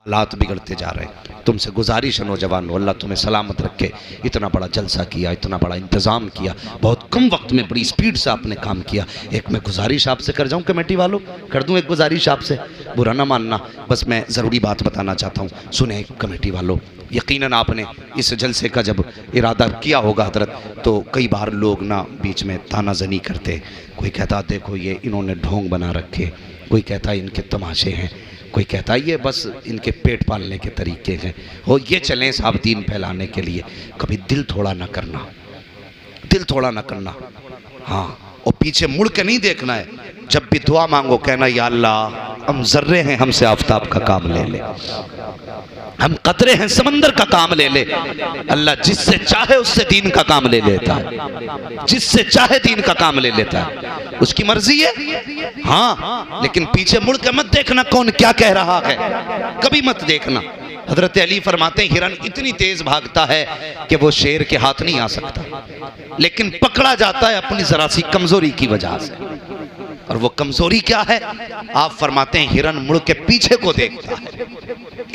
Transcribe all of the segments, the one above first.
हालात बिगड़ते जा रहे हैं। तुमसे गुजारिश है नौजवान, अल्लाह तुम्हें सलामत रखे। इतना बड़ा जलसा किया, इतना बड़ा इंतज़ाम किया, बहुत कम वक्त में बड़ी स्पीड से आपने काम किया। एक मैं गुजारिश आपसे कर जाऊं, कमेटी वालों, कर दूं एक गुजारिश आपसे, बुरा ना मानना, बस मैं ज़रूरी बात बताना चाहता हूँ। सुने कमेटी वालों, यकीनन आपने इस जलसे का जब इरादा किया होगा हजरत, तो कई बार लोग ना बीच में तानाजनी करते। कोई कहता देखो ये इन्होंने ढोंग बना रखे, कोई कहता इनके तमाशे हैं, कोई कहता है ये बस इनके पेट पालने के तरीके हैं, हो ये चलें साहब दीन फैलाने के लिए। कभी दिल थोड़ा ना करना, दिल थोड़ा ना करना। हाँ, और पीछे मुड़ के नहीं देखना है। जब भी दुआ मांगो कहना या अल्लाह हम जर्रे हैं, हमसे आफताब का काम ले ले, हम कतरे हैं समंदर का काम ले ले। अल्लाह जिससे चाहे उससे दीन का काम ले लेता है, जिससे चाहे दीन का काम ले लेता है, उसकी मर्जी है। हाँ, लेकिन पीछे मुड़ के मत देखना कौन क्या कह रहा है, कभी मत देखना। हजरत अली फरमाते हैं हिरन इतनी तेज भागता है कि वो शेर के हाथ नहीं आ सकता, लेकिन पकड़ा जाता है अपनी जरा सी कमजोरी की वजह से। और वो कमजोरी क्या है? आप फरमाते हैं हिरन मुड़ के पीछे को देखता है,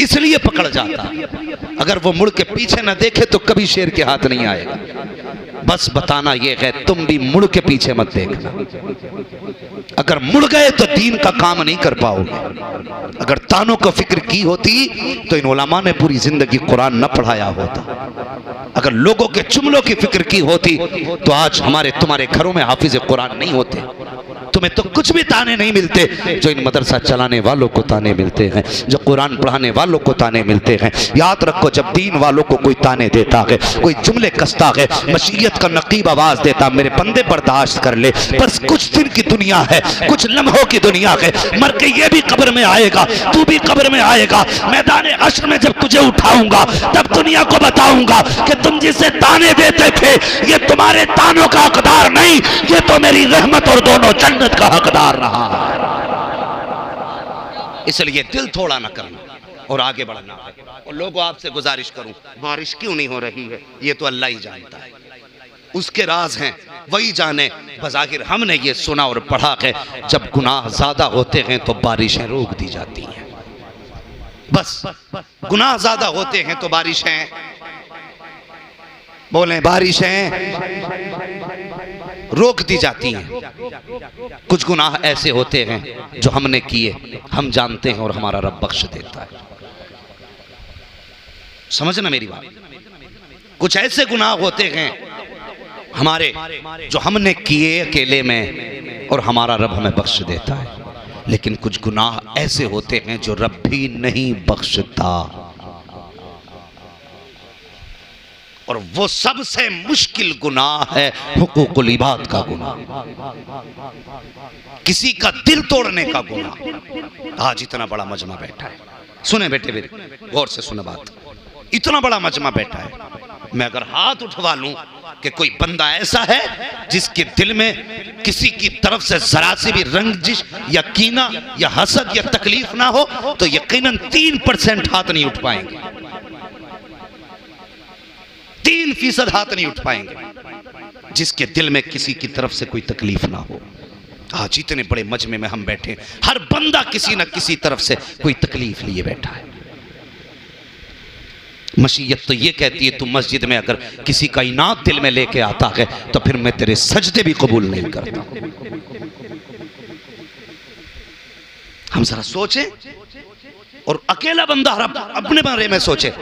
इसलिए पकड़ जाता है। अगर वो मुड़ के पीछे न देखे तो कभी शेर के हाथ नहीं आएगा। बस बताना ये है, तुम भी मुड़ के पीछे मत देखना। अगर मुड़ गए तो दीन का काम नहीं कर पाओगे। अगर तानों को फिक्र की होती तो इन उलमा ने पूरी जिंदगी कुरान न पढ़ाया होता। अगर लोगों के जुमलों की फिक्र की होती तो आज हमारे तुम्हारे घरों में हाफिज कुरान नहीं होते। तुम्हें तो कुछ भी ताने नहीं मिलते, जो इन मदरसा चलाने वालों को ताने मिलते हैं, जो कुरान पढ़ाने वालों को ताने मिलते हैं। याद रखो, जब दीन वालों को कोई ताने देता है, कोई जुमले कसता है, मशीयत का नकीब आवाज देता, मेरे बंदे बर्दाश्त कर ले, बस कुछ दिन की दुनिया है, कुछ लम्हों की दुनिया है, मर के ये भी कब्र में आएगा, तू भी कब्र में आएगा। मैदान हश्र में जब तुझे उठाऊंगा तब दुनिया को बताऊंगा कि तुम जिसे ताने देते थे ये तुम्हारे तानों का हकदार नहीं, ये तो मेरी रहमत और दोनों जन्नत का हकदार रहा। इसलिए दिल थोड़ा ना करना और आगे बढ़ना। और लोगों आपसे गुजारिश करूं, बारिश क्यों नहीं हो रही है ये तो अल्लाह ही जानता है, उसके राज हैं, वही जाने। बज़ाहिर हमने ये सुना और पढ़ा है जब गुनाह ज्यादा होते हैं तो बारिशें रोक दी जाती हैं। बस गुनाह ज्यादा होते हैं तो बारिशें, बोलें बारिशें रोक दी जाती हैं। कुछ गुनाह ऐसे होते हैं जो हमने किए, हम जानते हैं और हमारा रब बख्श देता है। समझना मेरी बात। कुछ ऐसे गुनाह होते हैं हमारे जो हमने किए अकेले में और हमारा रब हमें बख्श देता है, लेकिन कुछ गुनाह ऐसे होते हैं जो रब भी नहीं बख्शता। और वो सबसे मुश्किल गुनाह है हुकूकुल इबाद का गुनाह, किसी का दिल तोड़ने का गुनाह। आज इतना बड़ा मजमा बैठा है, सुने बेटे मेरे, गौर से सुने बात। इतना बड़ा मजमा बैठा है, मैं अगर हाथ उठवा लूं कि कोई बंदा ऐसा है जिसके दिल में किसी की तरफ से जरा सी भी रंजिश या कीना या हसद या तकलीफ ना हो, तो यकीनन 3% हाथ नहीं उठ पाएंगे, 3% हाथ नहीं उठ पाएंगे जिसके दिल में किसी की तरफ से कोई तकलीफ ना हो। आज इतने बड़े मजमे में हम बैठे, हर बंदा किसी न किसी तरफ से कोई तकलीफ लिए बैठा है। मशीयत तो ये कहती है तू मस्जिद में अगर किसी का इनात दिल में लेके आता है तो फिर मैं तेरे सजदे भी कबूल नहीं करता। हम जरा सोचें, और अकेला बंदा अपने बारे में सोचे।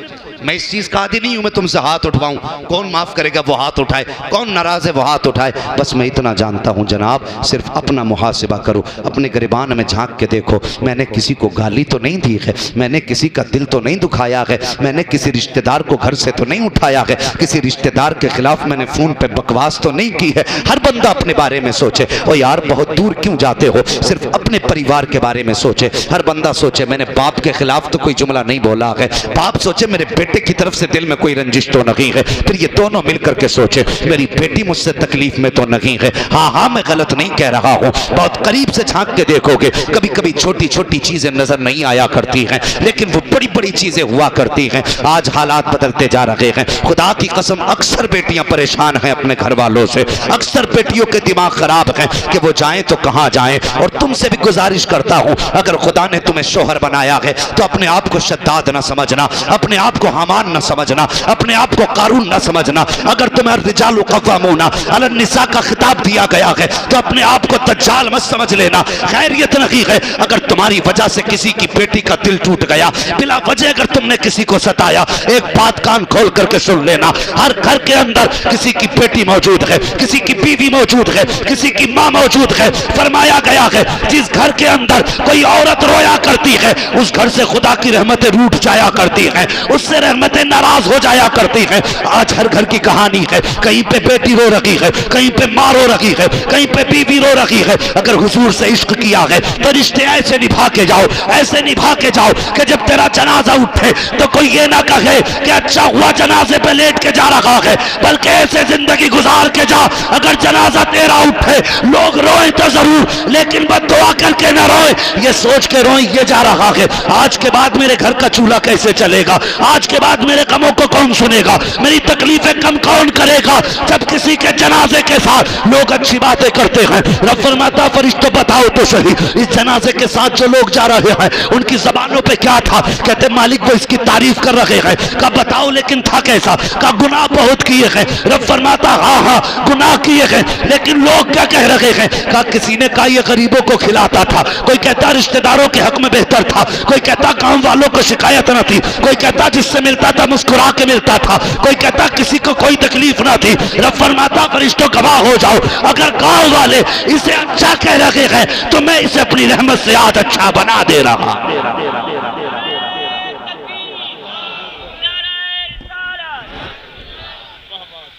मैं इस चीज का आदी नहीं हूं मैं तुमसे हाथ उठवाऊं, कौन माफ करेगा वो हाथ उठाए, कौन नाराज है वो हाथ उठाए। बस मैं इतना जानता हूं जनाब, सिर्फ अपना मुहासिबा करो, अपने गिरबान में झांक के देखो। मैंने किसी को गाली तो नहीं दी है, मैंने किसी का दिल तो नहीं दुखाया है, मैंने किसी रिश्तेदार को घर से तो नहीं उठाया है, किसी रिश्तेदार के खिलाफ मैंने फोन पे बकवास तो नहीं की है। हर बंदा अपने बारे में सोचे। ओ यार बहुत दूर क्यों जाते हो, सिर्फ अपने परिवार के बारे में सोचे। हर बंदा सोचे मैंने बाप के खिलाफ तो कोई जुमला नहीं बोला है, बाप सोचे मेरे बेटे की तरफ से दिल में कोई रंजिश तो नहीं है। फिर ये दोनों मिलकर के सोचे मेरी बेटी मुझसे तकलीफ में तो नहीं है। हाँ हाँ मैं गलत नहीं कह रहा हूँ, बहुत करीब से झांक के देखोगे कभी कभी छोटी छोटी चीजें नजर नहीं आया करती हैं, लेकिन वो बड़ी बड़ी चीजें हुआ करती हैं। आज हालात बदलते जा रहे हैं। खुदा की कसम अक्सर बेटियां परेशान हैं अपने घर वालों से, अक्सर बेटियों के दिमाग खराब हैं कि वो जाएं तो कहां जाएं। और तुमसे भी गुजारिश करता हूं, अगर खुदा ने तुम्हें शोहर बनाया है तो अपने आप को शद्दाद न समझना, अपने आप को हामान न समझना, अपने आप को कारून न समझना। अगर तुम्हें रिजालु क़व्वामूना अलन निसा का खिताब दिया गया है तो अपने आप को दज्जाल मत समझ लेना। खैरियत नहीं है अगर तुम्हारी वजह से किसी की बेटी का दिल टूट गया, बिला वजह अगर तुमने किसी को सताया। एक बात कान खोल करके सुन लेना, हर घर के अंदर किसी की बेटी मौजूद है, किसी की बीवी मौजूद है, किसी की माँ मौजूद है। फरमाया गया है जिस घर के अंदर कोई औरत रोया करती है उस घर से खुदा की रहमतें रूठ जाया करती हैं, उससे रहमतें नाराज हो जाया करती हैं। आज हर घर की कहानी है, कहीं पे बेटी रो रही है, कहीं पे माँ रो रही है, कहीं पे बीवी रो रही है। अगर हुजूर से इश्क किया है तो रिश्ते ऐसे निभा के जाओ, ऐसे निभा के जाओ कि जब तेरा जनाजा उठे तो कोई ये ना कहे कि अच्छा हुआ जनाजे पे लेट के जा रहा है, बल्कि ऐसे जिंदगी गुजार के जा अगर जनाजा तेरा उठे लोग रोए तो जरूर लेकिन बद्दुआ करके ना रोए, ये सोच के रोए ये जा रहा है आज के बाद मेरे घर का चूल्हा कैसे चलेगा, आज के बाद मेरे गमों को कौन सुनेगा, मेरी तकलीफें कम कौन करेगा। जब किसी के जनाजे के साथ लोग अच्छी बातें करते हैं, रब फरमाता फरिश्तों बताओ तो सही इस जनाजे के साथ जो लोग जा रहे हैं उनकी जबानों पे क्या था। कहते मालिक वो इसकी तारीफ कर रहे हैं। का बताओ लेकिन था कैसा, का गुनाह बहुत किए हैं। रब फरमाता हाँ हाँ गुनाह किए हैं, लेकिन लोग क्या कह रहे हैं। का किसी ने कहा ये गरीबों को खिलाता था, कोई कहता रिश्तेदारों के हक में बेहतर था, कोई कहता गांव वालों को शिकायत न थी, कोई कहता जिससे मिलता था मुस्कुरा के मिलता था, कोई कहता किसी को कोई तकलीफ ना थी। रब फरमाता फरिश्तों गवाह हो जाओ अगर गांव वाले इसे अच्छा कह रहे हैं तो मैं इसे अपनी रहमत से आज अच्छा बना दे रहा।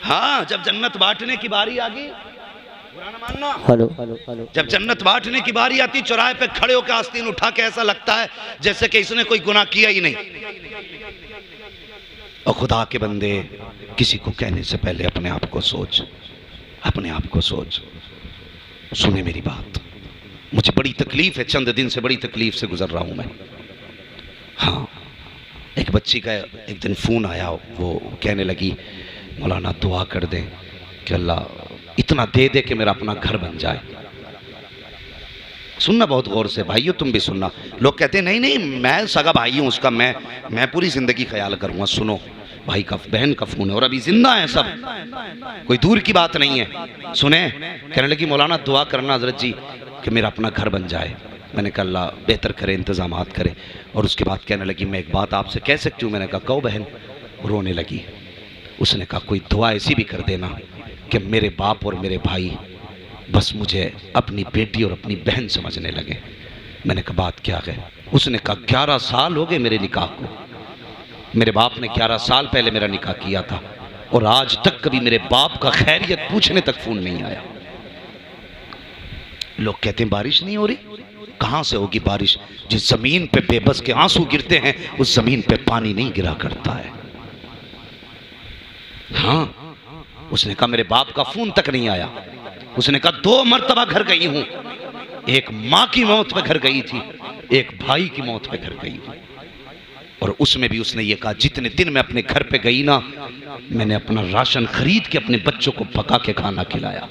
हाँ जब जन्नत बांटने की बारी आ गई, बुरा ना मानना, हेलो हेलो हेलो, जब जन्नत बांटने की बारी आती चौराहे पे खड़े होकर आस्तीन उठा के ऐसा लगता है जैसे कि इसने कोई गुनाह किया ही नहीं। और खुदा के बंदे किसी को कहने से पहले अपने आप को सोच, अपने आप को सोच। सुने मेरी बात, मुझे बड़ी तकलीफ है, चंद दिन से बड़ी तकलीफ से गुजर रहा हूं मैं। हाँ एक बच्ची का एक दिन फोन आया, वो कहने लगी मौलाना दुआ कर दें कि अल्लाह इतना दे दे कि मेरा अपना घर बन जाए। सुनना बहुत गौर से भाइयों, तुम भी सुनना। लोग कहते हैं नहीं नहीं मैं सगा भाई हूँ उसका, मैं पूरी जिंदगी ख्याल करूँगा। सुनो भाई का बहन का फोन है और अभी जिंदा है सब, कोई दूर की बात नहीं है। सुने कहने लगी मौलाना दुआ करना हजरत जी कि मेरा अपना घर बन जाए। मैंने कहा अल्लाह बेहतर करे, इंतजामात करे। और उसके बाद कहने लगी मैं एक बात आपसे कह सकती हूँ। मैंने कहा कहो बहन। रोने लगी। उसने कहा कोई दुआ ऐसी भी कर देना कि मेरे बाप और मेरे भाई बस मुझे अपनी बेटी और अपनी बहन समझने लगे। मैंने कहा बात क्या है। उसने कहा 11 साल हो गए मेरे निकाह को, मेरे बाप ने 11 साल पहले मेरा निकाह किया था और आज तक कभी मेरे बाप का खैरियत पूछने तक फोन नहीं आया। लोग कहते हैं बारिश नहीं हो रही, कहां से होगी बारिश। जिस जमीन पे बेबस के आंसू गिरते हैं उस जमीन पे पानी नहीं गिरा करता है। हाँ उसने कहा मेरे बाप का फोन तक नहीं आया। उसने कहा 2 मरतबा घर गई हूं, एक माँ की मौत पे घर गई थी, एक भाई की मौत पे घर गई थी। और उसमें भी उसने ये कहा जितने दिन मैं अपने घर पे गई ना, मैंने अपना राशन खरीद के अपने बच्चों को पका के खाना खिलाया।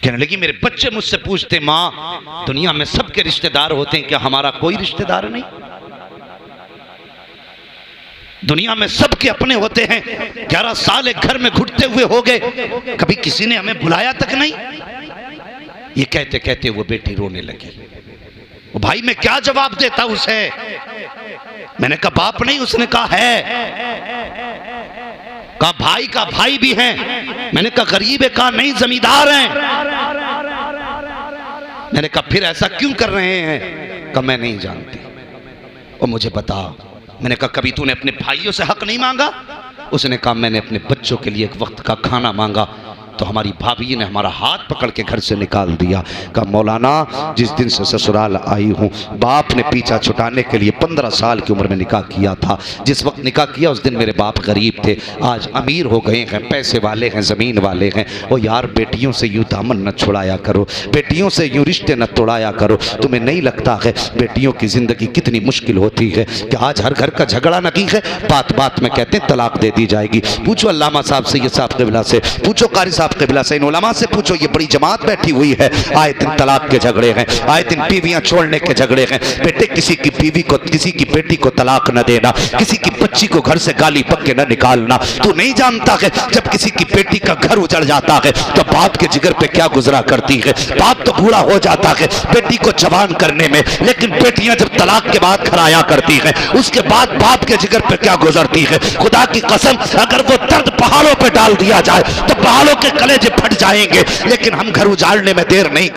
कहने लगी मेरे बच्चे मुझसे पूछते माँ दुनिया में सबके रिश्तेदार होते हैं, क्या हमारा कोई रिश्तेदार नहीं? दुनिया में सबके अपने होते हैं। 11 साल एक घर में घुटते हुए हो गए, कभी किसी ने हमें बुलाया तक नहीं। ये कहते कहते वो बेटी रोने लगी। वो भाई मैं क्या जवाब देता उसे। मैंने कहा बाप नहीं, उसने कहा है। कहा भाई का भाई भी है। मैंने कहा गरीब है, कहा नहीं जमींदार हैं। मैंने कहा फिर ऐसा क्यों कर रहे हैं? कहा मैं नहीं जानती और मुझे बता। मैंने कहा कभी तूने अपने भाइयों से हक नहीं मांगा? उसने कहा मैंने अपने बच्चों के लिए एक वक्त का खाना मांगा, तो हमारी भाभी ने हमारा हाथ पकड़ के घर से निकाल दिया। कहा मौलाना जिस दिन से ससुराल आई हूँ, बाप ने पीछा छुटाने के लिए 15 साल की उम्र में निकाह किया था। जिस वक्त निकाह किया उस दिन मेरे बाप गरीब थे, आज अमीर हो गए हैं, पैसे वाले हैं, ज़मीन वाले हैं। ओ यार बेटियों से यूँ दामन न छुड़ाया करो, बेटियों से यूँ रिश्ते न तोड़ाया करो। तुम्हें नहीं लगता है बेटियों की ज़िंदगी कितनी मुश्किल होती है कि आज हर घर का झगड़ा नकी है, बात बात में कहते हैं तलाक दे दी जाएगी। पूछो अल्लामा साहब सैयद साहब क़िबला से, पूछो कारी साहब क़िबला से, इन उलमा से पूछो, ये बड़ी जमात बैठी हुई है, आए दिन तलाक के झगड़े हैं, आए दिन बीवियां छोड़ने के झगड़े हैं। बेटे किसी की बीवी को, किसी की बेटी को तलाक न देना, किसी की बच्ची को घर से गाली पक्के न निकालना। तू नहीं जानता है जब किसी की बेटी का घर उजड़ जाता है तो बाप के जिगर पे क्या गुजरा करती है। बाप तो बूढ़ा हो जाता है बेटी को जवान करने में, लेकिन बेटियां जब तलाक के बाद खराया करती हैं उसके बाद बाप के जिगर पे क्या गुजरती है। खुदा की कसम अगर वो दर्द पहाड़ों पे डाल दिया जाए तो पहाड़ों के कलेजे फट जाएंगे, लेकिन हम घर उजाड़ने में देर नहीं